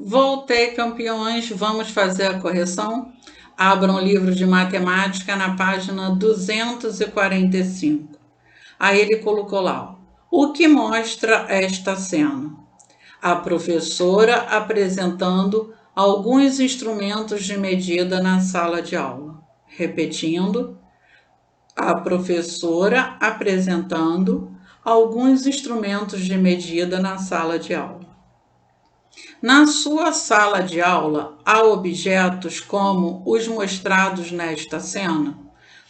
Voltei, campeões, vamos fazer a correção? Abram o livro de matemática na página 245. Aí ele colocou lá, o que mostra esta cena? A professora apresentando alguns instrumentos de medida na sala de aula. Repetindo, a professora apresentando alguns instrumentos de medida na sala de aula. Na sua sala de aula, há objetos como os mostrados nesta cena?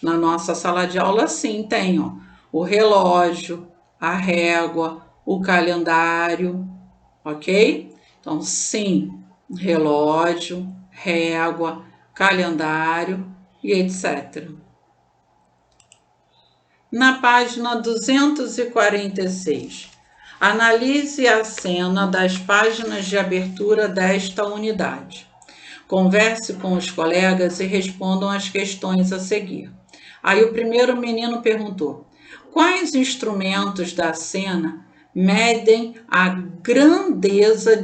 Na nossa sala de aula, sim, tem o relógio, a régua, o calendário, ok? Então, sim, relógio, régua, calendário e etc. Na página 246. Analise a cena das páginas de abertura desta unidade. Converse com os colegas e respondam as questões a seguir. Aí o primeiro menino perguntou: quais instrumentos da cena medem a grandeza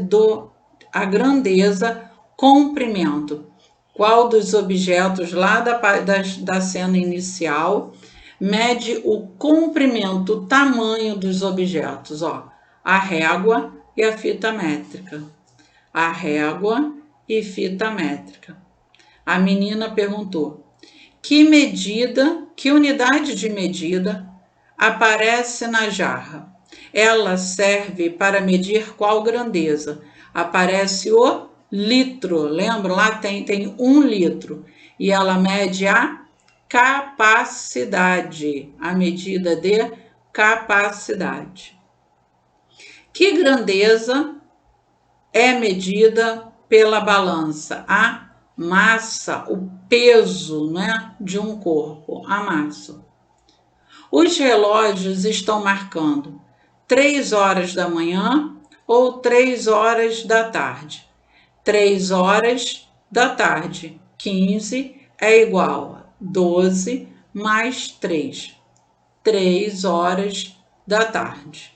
comprimento? Qual dos objetos lá da cena inicial mede o comprimento, o tamanho dos objetos? A régua e a fita métrica. A régua e fita métrica. A menina perguntou: que unidade de medida aparece na jarra? Ela serve para medir qual grandeza? Aparece o litro. Lembra? Lá tem 1 litro. E ela mede a capacidade, a medida de capacidade. Que grandeza é medida pela balança? A massa, o peso, né, de um corpo, a massa. Os relógios estão marcando 3 horas da manhã ou 3 horas da tarde. 3 horas da tarde, 15 é igual a 12 mais 3. 3 horas da tarde.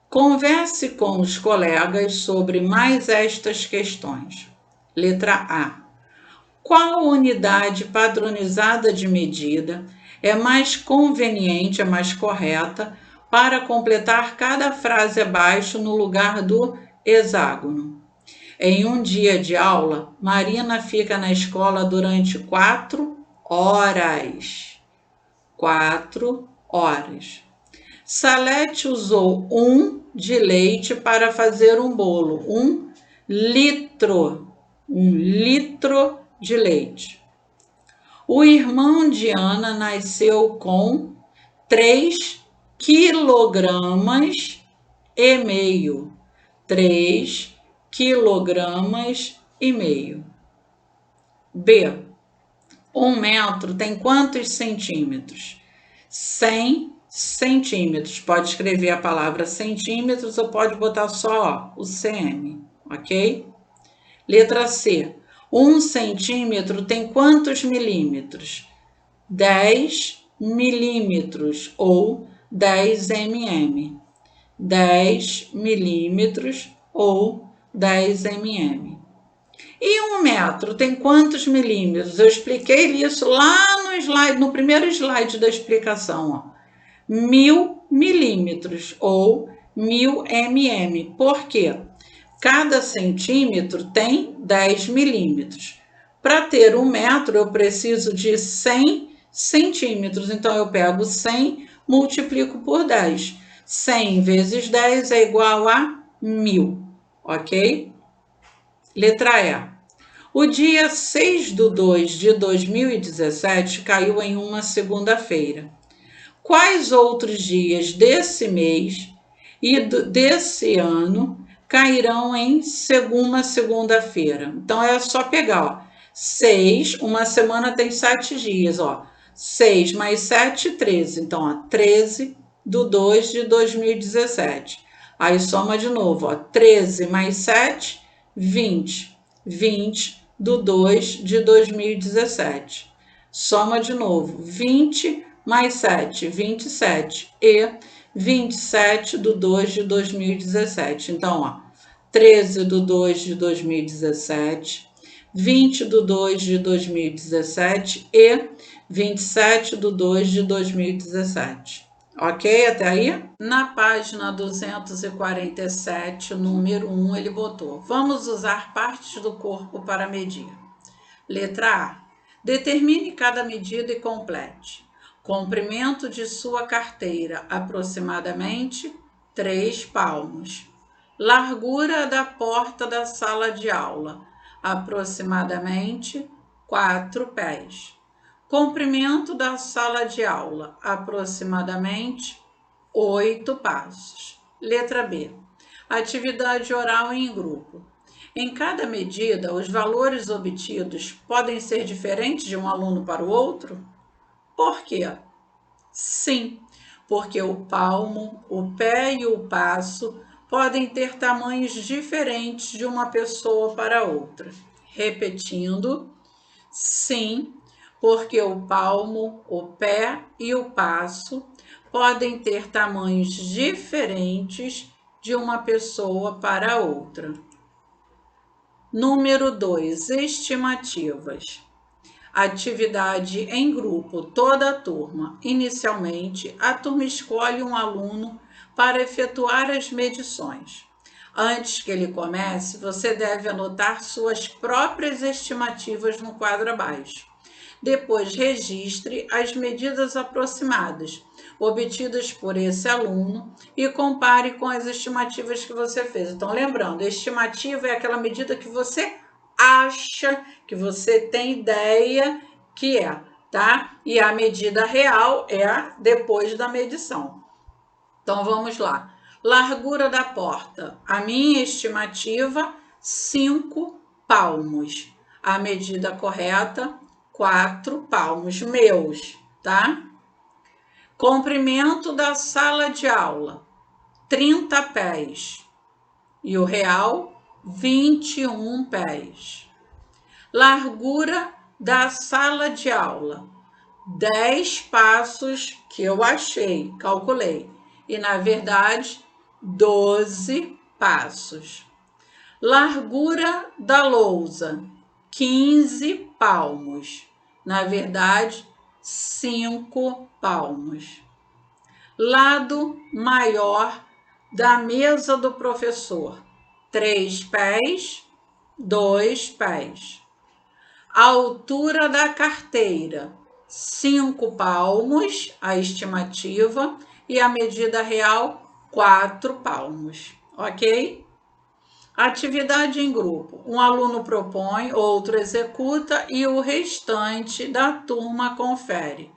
Converse com os colegas sobre mais estas questões. Letra A. Qual unidade padronizada de medida é mais conveniente, é mais correta, para completar cada frase abaixo no lugar do hexágono? Em um dia de aula, Marina fica na escola durante 4 horas. 4 horas. Salete usou 1 de leite para fazer um bolo. 1 litro. 1 litro de leite. O irmão de Ana nasceu com 3 quilogramas e meio. 3 quilogramas e meio. B. 1 metro tem quantos centímetros? 100 centímetros. Pode escrever a palavra centímetros ou pode botar só o cm, ok? Letra C. 1 centímetro tem quantos milímetros? 10 milímetros ou 10 mm. 10 milímetros ou 10 mm. E 1 metro tem quantos milímetros? Eu expliquei isso lá no primeiro slide da explicação. 1000 milímetros ou 1000 mm. Por quê? Cada centímetro tem 10 milímetros. Para ter 1 metro, eu preciso de 100 centímetros. Então, eu pego 100, multiplico por 10. 100 vezes 10 é igual a 1000, ok? Letra E. O dia 6/2 de 2017 caiu em uma segunda-feira. Quais outros dias desse mês e desse ano cairão em segunda-feira? Então, é só pegar, 6, uma semana tem 7 dias, 6 mais 7, 13. Então, 13/2 de 2017. Aí, soma de novo, 13 mais 7, 20. 20/2 de 2017. Soma de novo, 20 mais 7, 27. E 27/2 de 2017. Então, 13/2 de 2017, 20/2 de 2017 e 27/2 de 2017. Ok, até aí? Na página 247, número 1, ele botou: vamos usar partes do corpo para medir. Letra A. Determine cada medida e complete. Comprimento de sua carteira, aproximadamente 3 palmos. Largura da porta da sala de aula, aproximadamente 4 pés. Comprimento da sala de aula, aproximadamente 8 passos. Letra B. Atividade oral em grupo. Em cada medida, os valores obtidos podem ser diferentes de um aluno para o outro? Por quê? Sim, porque o palmo, o pé e o passo podem ter tamanhos diferentes de uma pessoa para outra. Repetindo, sim, porque o palmo, o pé e o passo podem ter tamanhos diferentes de uma pessoa para outra. Número 2, estimativas. Atividade em grupo, toda a turma. Inicialmente, a turma escolhe um aluno para efetuar as medições. Antes que ele comece, você deve anotar suas próprias estimativas no quadro abaixo. Depois, registre as medidas aproximadas obtidas por esse aluno e compare com as estimativas que você fez. Então, lembrando, a estimativa é aquela medida que você acha, que você tem ideia que é, tá? E a medida real é depois da medição. Então, vamos lá. Largura da porta. A minha estimativa, 5 palmos. A medida correta, 4 palmos meus, tá? Comprimento da sala de aula, 30 pés. E o real, 21 pés. Largura da sala de aula, 10 passos que eu achei, calculei. E, na verdade, 12 passos. Largura da lousa, 15 palmos. Na verdade, 5 palmos. Lado maior da mesa do professor, 3 pés, 2 pés. Altura da carteira, 5 palmos, a estimativa, e a medida real, 4 palmos, ok? Atividade em grupo. Um aluno propõe, outro executa e o restante da turma confere.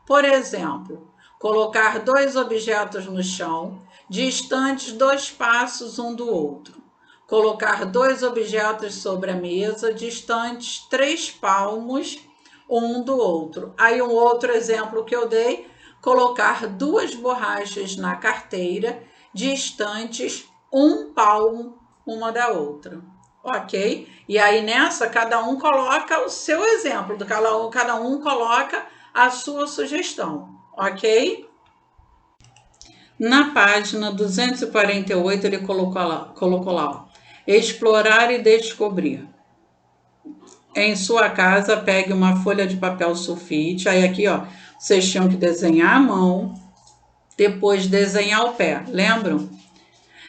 Por exemplo, colocar 2 objetos no chão, distantes 2 passos um do outro. Colocar 2 objetos sobre a mesa, distantes 3 palmos um do outro. Aí um outro exemplo que eu dei, colocar 2 borrachas na carteira, distantes 1 palmo uma da outra, ok? E aí nessa, cada um coloca o seu exemplo, cada um coloca a sua sugestão, ok? Na página 248, ele colocou lá ó, explorar e descobrir. Em sua casa, pegue uma folha de papel sulfite, aí aqui, ó, vocês tinham que desenhar a mão, depois desenhar o pé, lembram?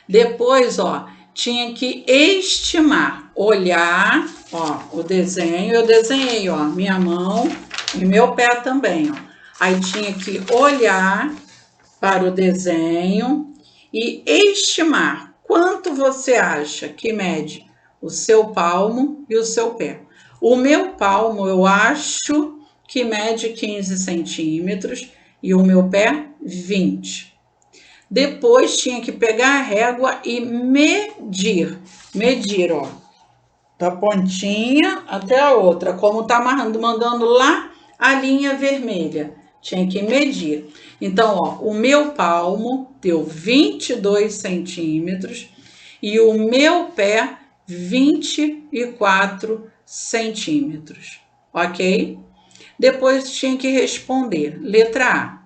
Depois, ó, tinha que estimar, olhar, ó, o desenho, eu desenhei, ó, minha mão e meu pé também, ó. Aí tinha que olhar para o desenho e estimar quanto você acha que mede o seu palmo e o seu pé. O meu palmo eu acho que mede 15 centímetros e o meu pé 20. Depois tinha que pegar a régua e medir, ó, da pontinha até a outra, como tá mandando lá a linha vermelha, tinha que medir. Então, ó, o meu palmo deu 22 centímetros e o meu pé 24 centímetros, ok? Depois tinha que responder, letra A.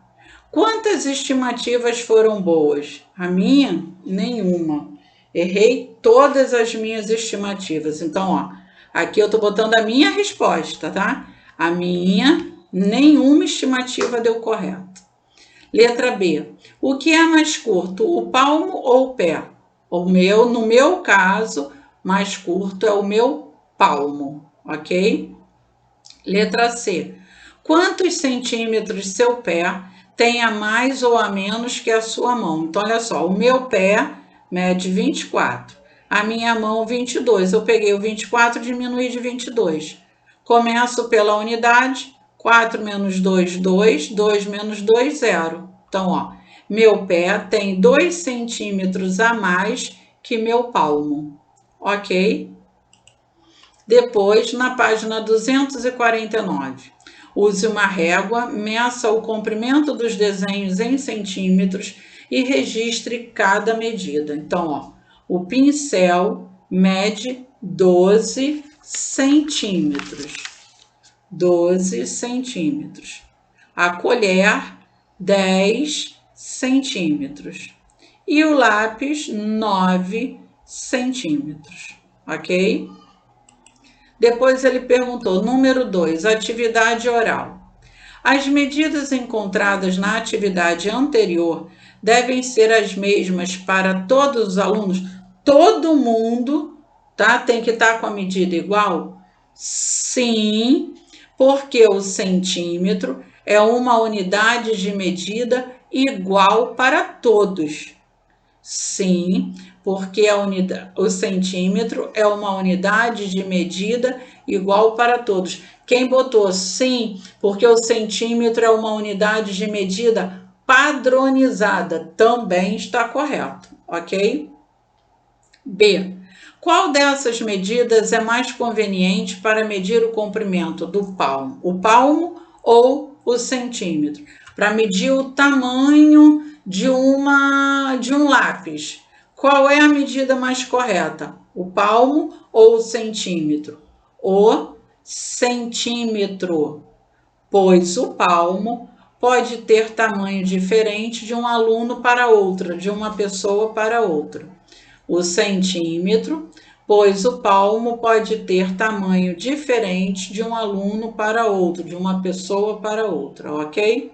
Quantas estimativas foram boas? A minha? Nenhuma. Errei todas as minhas estimativas. Então, ó, aqui eu estou botando a minha resposta, tá? A minha, nenhuma estimativa deu correto. Letra B. O que é mais curto, o palmo ou o pé? No meu caso, mais curto é o meu palmo, ok? Letra C. Quantos centímetros seu pé tem a mais ou a menos que a sua mão? Então, olha só, o meu pé mede 24, a minha mão 22. Eu peguei o 24 e diminuí de 22. Começo pela unidade, 4 menos 2, 2, 2 menos 2, 0. Então, ó, meu pé tem 2 centímetros a mais que meu palmo, ok? Depois, na página 249, use uma régua, meça o comprimento dos desenhos em centímetros e registre cada medida. Então, ó, o pincel mede 12 centímetros. 12 centímetros. A colher, 10 centímetros. E o lápis, 9 centímetros. Ok? Depois ele perguntou, número 2, atividade oral. As medidas encontradas na atividade anterior devem ser as mesmas para todos os alunos? Todo mundo, tá? Tem que estar com a medida igual? Sim, porque o centímetro é uma unidade de medida igual para todos. Sim, porque o centímetro é uma unidade de medida igual para todos. Quem botou sim, porque o centímetro é uma unidade de medida padronizada, também está correto, ok? B. Qual dessas medidas é mais conveniente para medir o comprimento do palmo? O palmo ou o centímetro? Para medir o tamanho de um lápis. Qual é a medida mais correta? O palmo ou o centímetro? O centímetro, pois o palmo pode ter tamanho diferente de um aluno para outro, de uma pessoa para outra. O centímetro, pois o palmo pode ter tamanho diferente de um aluno para outro, de uma pessoa para outra, ok?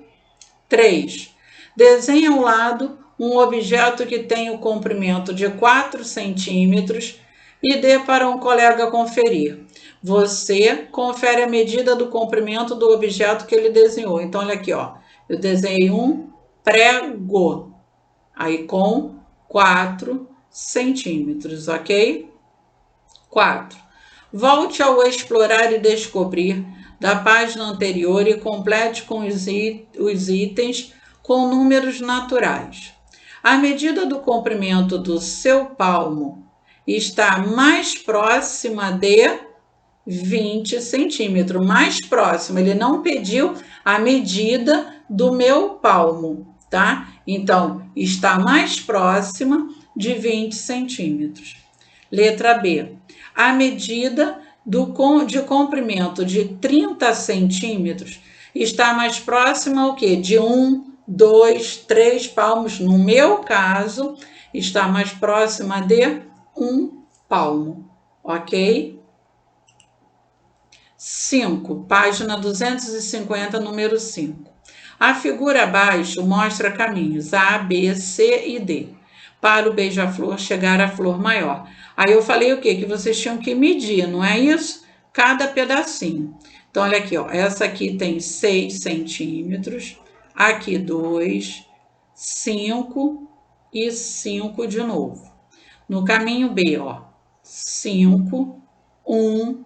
3. Desenhe ao lado um objeto que tem o comprimento de 4 centímetros e dê para um colega conferir. Você confere a medida do comprimento do objeto que ele desenhou. Então, olha aqui, ó. Eu desenhei um prego, aí com 4 centímetros, ok? 4. Volte ao explorar e descobrir da página anterior e complete com os itens com números naturais. A medida do comprimento do seu palmo está mais próxima de 20 centímetros. Mais próxima, ele não pediu a medida do meu palmo, tá? Então, está mais próxima de 20 centímetros. Letra B. A medida de comprimento de 30 centímetros está mais próxima ao quê? De 1, 2, 3 palmos. No meu caso, está mais próxima de 1 palmo, ok? 5, página 250, número 5. A figura abaixo mostra caminhos A, B, C e D para o beija-flor chegar à flor maior. Aí eu falei o quê? Que vocês tinham que medir, não é isso? Cada pedacinho. Então, olha aqui, ó. Essa aqui tem 6 centímetros, aqui 2, 5 e 5 de novo. No caminho B, ó, 5, 1,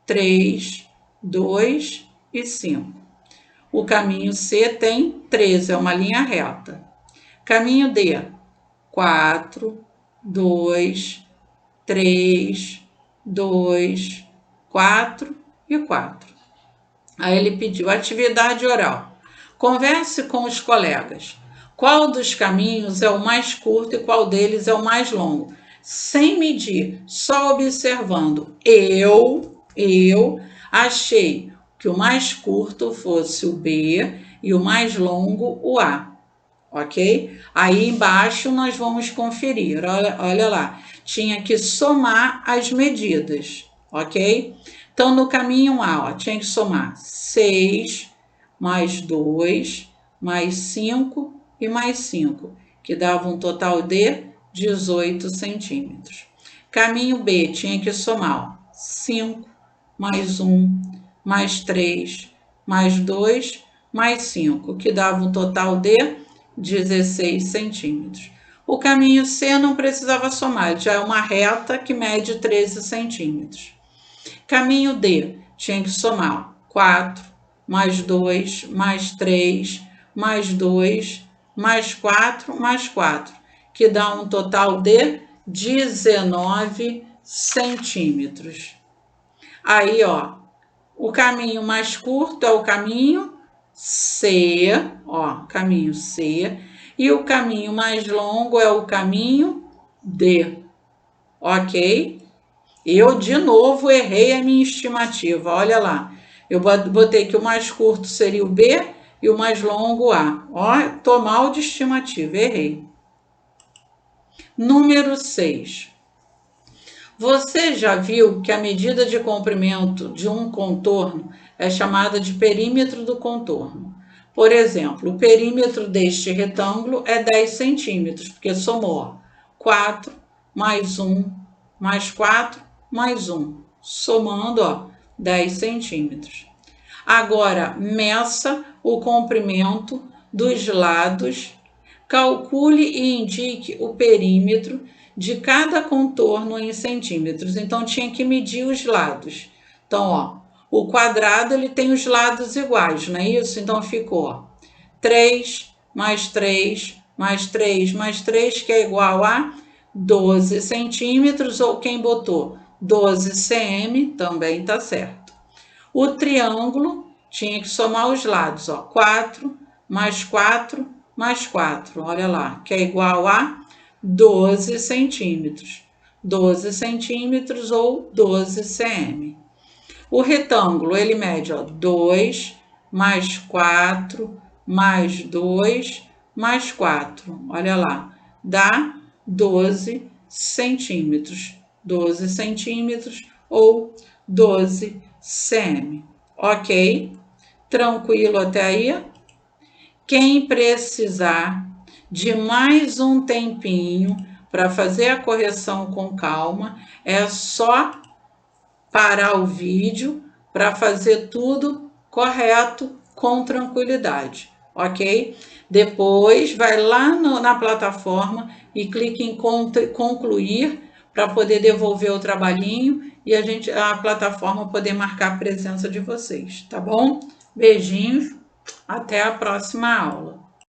3, 2 e 5. O caminho C tem 13, é uma linha reta. Caminho D, 4, 2, 3, 2, 4 e 4. Aí ele pediu atividade oral. Converse com os colegas. Qual dos caminhos é o mais curto e qual deles é o mais longo? Sem medir, só observando. Eu achei que o mais curto fosse o B e o mais longo o A. ok? Aí embaixo nós vamos conferir, olha lá, tinha que somar as medidas, ok? Então, no caminho A, ó, tinha que somar 6 mais 2, mais 5 e mais 5, que dava um total de 18 centímetros. Caminho B, tinha que somar, ó, 5 mais 1, mais 3, mais 2, mais 5, que dava um total de 16 centímetros. O caminho C não precisava somar, já é uma reta que mede 13 centímetros. Caminho D, tinha que somar 4, mais 2, mais 3, mais 2, mais 4, mais 4, que dá um total de 19 centímetros. Aí, ó, o caminho mais curto é o caminho C, ó, caminho C, e o caminho mais longo é o caminho D, ok? Eu, de novo, errei a minha estimativa, olha lá. Eu botei que o mais curto seria o B e o mais longo o A. Ó, tô mal de estimativa, errei. Número 6. Você já viu que a medida de comprimento de um contorno é chamada de perímetro do contorno? Por exemplo, o perímetro deste retângulo é 10 centímetros, porque somou 4 mais 1 mais 4 mais 1, somando 10 centímetros. Agora, meça o comprimento dos lados, calcule e indique o perímetro de cada contorno em centímetros. Então, tinha que medir os lados. Então, ó, o quadrado ele tem os lados iguais, não é isso? Então, ficou 3 mais 3 mais 3 mais 3, que é igual a 12 centímetros, ou quem botou 12 cm, também tá certo. O triângulo tinha que somar os lados, ó, 4 mais 4 mais 4, olha lá, que é igual a 12 centímetros. 12 centímetros ou 12 cm. O retângulo, ele mede, ó, 2 mais 4 mais 2 mais 4, olha lá, dá 12 centímetros. 12 centímetros ou 12 cm. Ok? Tranquilo até aí? Quem precisar de mais um tempinho para fazer a correção com calma, é só parar o vídeo para fazer tudo correto com tranquilidade, ok? Depois vai lá na plataforma e clique em concluir para poder devolver o trabalhinho e a plataforma poder marcar a presença de vocês, tá bom? Beijinhos, até a próxima aula.